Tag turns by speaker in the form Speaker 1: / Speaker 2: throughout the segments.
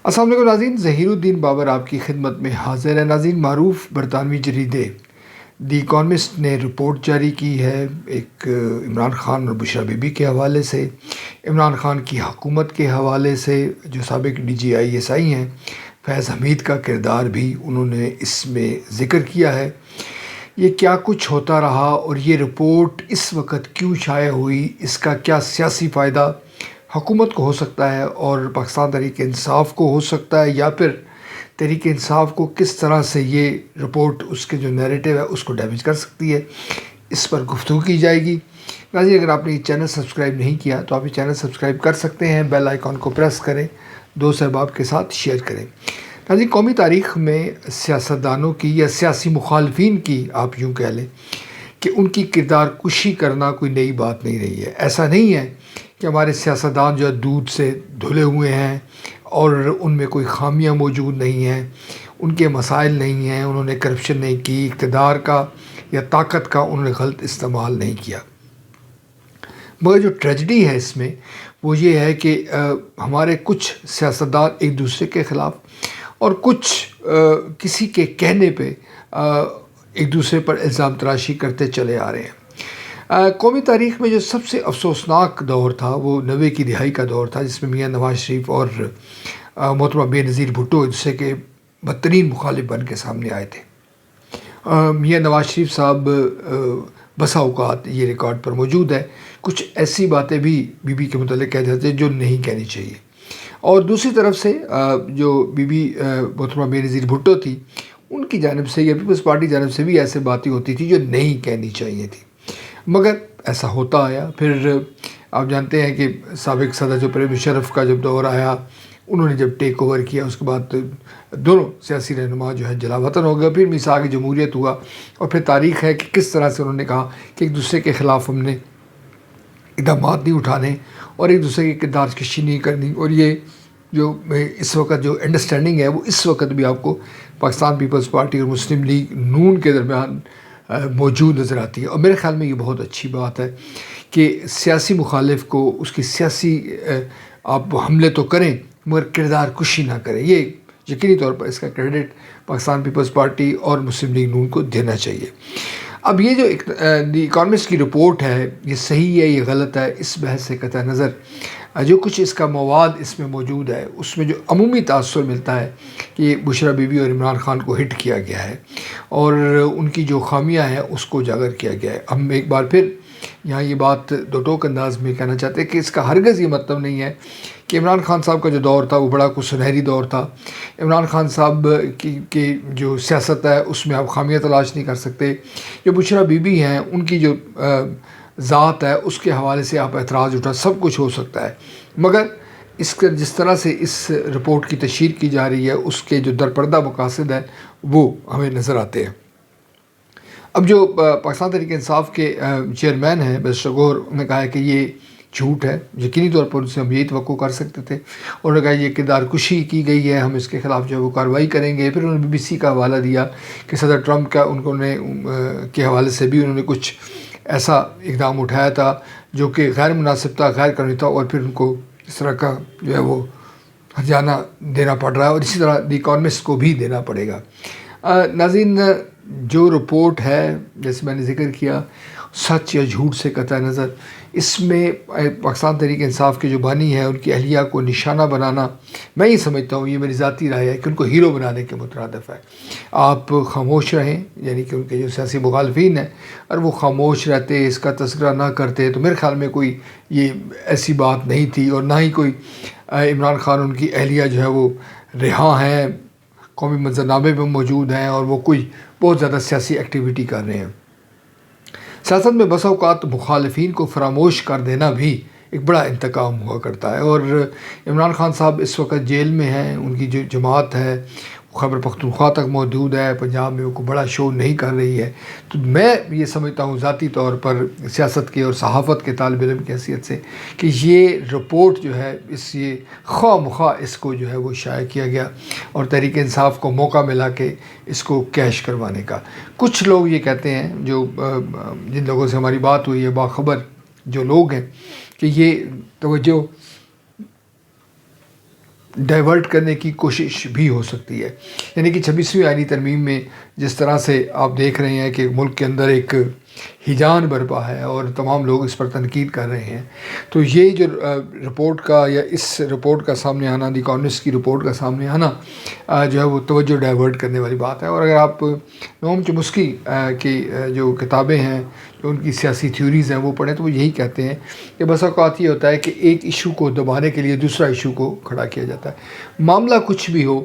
Speaker 1: السلام علیکم ناظرین، ظہیر الدین بابر آپ کی خدمت میں حاضر ہے۔ ناظرین، معروف برطانوی جریدے دی اکانومسٹ نے رپورٹ جاری کی ہے ایک عمران خان اور بشریٰ بی بی کے حوالے سے، عمران خان کی حکومت کے حوالے سے۔ جو سابق DGISI ہیں، فیض حمید کا کردار بھی انہوں نے اس میں ذکر کیا ہے۔ یہ کیا کچھ ہوتا رہا اور یہ رپورٹ اس وقت کیوں شائع ہوئی، اس کا کیا سیاسی فائدہ حکومت کو ہو سکتا ہے اور پاکستان تحریک انصاف کو ہو سکتا ہے، یا پھر تحریک انصاف کو کس طرح سے یہ رپورٹ اس کے جو نیریٹو ہے اس کو ڈیمیج کر سکتی ہے، اس پر گفتگو کی جائے گی۔ ناظرین، اگر آپ نے یہ چینل سبسکرائب نہیں کیا تو آپ یہ چینل سبسکرائب کر سکتے ہیں، بیل آئیکن کو پریس کریں، دوست احباب کے ساتھ شیئر کریں۔ ناظرین، قومی تاریخ میں سیاستدانوں کی یا سیاسی مخالفین کی آپ یوں کہہ لیں کہ ان کی کردار کشی کرنا کوئی نئی بات نہیں رہی ہے۔ ایسا نہیں ہے کہ ہمارے سیاستدان جو ہے دودھ سے دھلے ہوئے ہیں اور ان میں کوئی خامیاں موجود نہیں ہیں، ان کے مسائل نہیں ہیں، انہوں نے کرپشن نہیں کی، اقتدار کا یا طاقت کا انہوں نے غلط استعمال نہیں کیا۔ مگر جو ٹریجڈی ہے اس میں وہ یہ ہے کہ ہمارے کچھ سیاستدان ایک دوسرے کے خلاف اور کچھ کسی کے کہنے پہ ایک دوسرے پر الزام تراشی کرتے چلے آ رہے ہیں۔ قومی تاریخ میں جو سب سے افسوسناک دور تھا وہ 90 کی دہائی کا دور تھا، جس میں میاں نواز شریف اور محترمہ بے نظیر بھٹو جسے کہ بدترین مخالف بن کے سامنے آئے تھے۔ میاں نواز شریف صاحب بسا اوقات یہ ریکارڈ پر موجود ہے، کچھ ایسی باتیں بھی بی بی کے متعلق کہہ جاتے ہیں جو نہیں کہنی چاہیے، اور دوسری طرف سے جو بی بی محترمہ بے نظیر بھٹو تھی ان کی جانب سے یا پیپلز پارٹی جانب سے بھی ایسے باتیں ہوتی تھی جو نہیں کہنی چاہیے تھی، مگر ایسا ہوتا آیا۔ پھر آپ جانتے ہیں کہ سابق صدر جو پرویز مشرف کا جب دور آیا، انہوں نے جب ٹیک اوور کیا اس کے بعد دونوں سیاسی رہنما جو ہے جلا وطن ہو گئے، پھر میثاق جمہوریت ہوا، اور پھر تاریخ ہے کہ کس طرح سے انہوں نے کہا کہ ایک دوسرے کے خلاف ہم نے اقدامات نہیں اٹھانے اور ایک دوسرے کی کردار کشی نہیں کرنی، اور یہ جو اس وقت جو انڈرسٹینڈنگ ہے وہ اس وقت بھی آپ کو پاکستان پیپلز پارٹی اور مسلم لیگ نون کے درمیان موجود نظر آتی ہے۔ اور میرے خیال میں یہ بہت اچھی بات ہے کہ سیاسی مخالف کو اس کی سیاسی آپ حملے تو کریں مگر کردار کشی نہ کریں۔ یہ یقینی طور پر اس کا کریڈٹ پاکستان پیپلز پارٹی اور مسلم لیگ نون کو دینا چاہیے۔ اب یہ جو دی اکانومسٹ کی رپورٹ ہے یہ صحیح ہے یہ غلط ہے، اس بحث سے قطع نظر جو کچھ اس کا مواد اس میں موجود ہے اس میں جو عمومی تاثر ملتا ہے کہ بشریٰ بی بی اور عمران خان کو ہٹ کیا گیا ہے اور ان کی جو خامیاں ہیں اس کو اجاگر کیا گیا ہے۔ ہم ایک بار پھر یہاں یہ بات دو ٹوک انداز میں کہنا چاہتے ہیں کہ اس کا ہرگز یہ مطلب نہیں ہے کہ عمران خان صاحب کا جو دور تھا وہ بڑا کچھ سنہری دور تھا، عمران خان صاحب کی جو سیاست ہے اس میں آپ خامیاں تلاش نہیں کر سکتے، جو بشریٰ بی بی ہیں ان کی جو ذات ہے اس کے حوالے سے آپ اعتراض اٹھا، سب کچھ ہو سکتا ہے، مگر اس کا جس طرح سے اس رپورٹ کی تشہیر کی جا رہی ہے اس کے جو درپردہ مقاصد ہیں وہ ہمیں نظر آتے ہیں۔ اب جو پاکستان تحریک انصاف کے چیئرمین ہیں بیرسٹر گوہر، انہوں نے کہا ہے کہ یہ جھوٹ ہے، یقینی طور پر ان سے ہم یہی توقع کر سکتے تھے، انہوں نے کہا یہ کردار کشی کی گئی ہے، ہم اس کے خلاف جو ہے وہ کارروائی کریں گے۔ پھر انہوں نے BBC کا حوالہ دیا کہ صدر ٹرمپ کا کے حوالے سے بھی انہوں نے کچھ ایسا اقدام اٹھایا تھا جو کہ غیر مناسب تھا، غیر قانونی تھا، اور پھر ان کو اس طرح کا جو ہے وہ ہرجانہ دینا پڑ رہا ہے، اور اسی طرح دی اکانومسٹ کو بھی دینا پڑے گا۔ ناظرین، جو رپورٹ ہے جیسے میں نے ذکر کیا سچ یا جھوٹ سے قطع نظر، اس میں پاکستان تحریک انصاف کے جو بانی ہے ان کی اہلیہ کو نشانہ بنانا، میں یہ سمجھتا ہوں، یہ میری ذاتی رائے ہے کہ ان کو ہیرو بنانے کے مترادف ہے۔ آپ خاموش رہیں، یعنی کہ ان کے جو سیاسی مخالفین ہیں اور وہ خاموش رہتے، اس کا تذکرہ نہ کرتے تو میرے خیال میں کوئی یہ ایسی بات نہیں تھی، اور نہ ہی کوئی عمران خان ان کی اہلیہ جو ہے وہ رہا ہیں، قومی منظرنامے میں موجود ہیں اور وہ کوئی بہت زیادہ سیاسی ایکٹیویٹی کر رہے ہیں۔ سیاست میں بسا اوقات مخالفین کو فراموش کر دینا بھی ایک بڑا انتقام ہوا کرتا ہے، اور عمران خان صاحب اس وقت جیل میں ہیں، ان کی جو جماعت ہے وہ خیبر پختونخوا تک موجود ہے، پنجاب میں وہ کوئی بڑا شو نہیں کر رہی ہے، تو میں یہ سمجھتا ہوں ذاتی طور پر سیاست کے اور صحافت کے طالب علم کی حیثیت سے کہ یہ رپورٹ جو ہے یہ خواہ مخواہ اس کو جو ہے وہ شائع کیا گیا اور تحریک انصاف کو موقع ملا کہ اس کو کیش کروانے کا۔ کچھ لوگ یہ کہتے ہیں، جو جن لوگوں سے ہماری بات ہوئی ہے، باخبر جو لوگ ہیں، کہ یہ توجہ ڈائیورٹ کرنے کی کوشش بھی ہو سکتی ہے. یعنی کہ 26ویں آئینی ترمیم میں جس طرح سے آپ دیکھ رہے ہیں کہ ملک کے اندر ایک ہیجان برپا ہے اور تمام لوگ اس پر تنقید کر رہے ہیں، تو یہ جو رپورٹ کا یا اس رپورٹ کا سامنے آنا، دی اکانومسٹ کی رپورٹ کا سامنے آنا جو ہے وہ توجہ ڈائیورٹ کرنے والی بات ہے. اور اگر آپ نوم چومسکی کی جو کتابیں ہیں، جو ان کی سیاسی تھیوریز ہیں وہ پڑھیں تو وہ یہی کہتے ہیں کہ بس اوقات یہ ہوتا ہے کہ ایک ایشو کو دبانے کے لیے دوسرا ایشو کو کھڑا کیا جاتا ہے. معاملہ کچھ بھی ہو،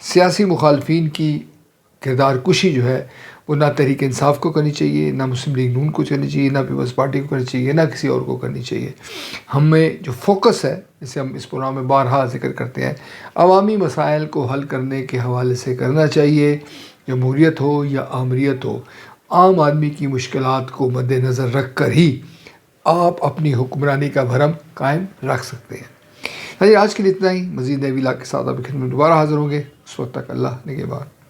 Speaker 1: سیاسی مخالفین کی کردار کشی جو ہے وہ نہ تحریک انصاف کو کرنی چاہیے، نہ مسلم لیگ نون کو کرنی چاہیے، نہ پیپلز پارٹی کو کرنی چاہیے، نہ کسی اور کو کرنی چاہیے. ہمیں جو فوکس ہے، جسے ہم اس پروگرام میں بارہا ذکر کرتے ہیں، عوامی مسائل کو حل کرنے کے حوالے سے کرنا چاہیے. جمہوریت ہو یا آمریت ہو، عام آدمی کی مشکلات کو مد نظر رکھ کر ہی آپ اپنی حکمرانی کا بھرم قائم رکھ سکتے ہیں. آج کے لیے اتنا ہی. مزید نئی ویلاگ کے ساتھ آپ کی خدمت میں دوبارہ حاضر ہوں گے. اس وقت تک اللہ نگہبان.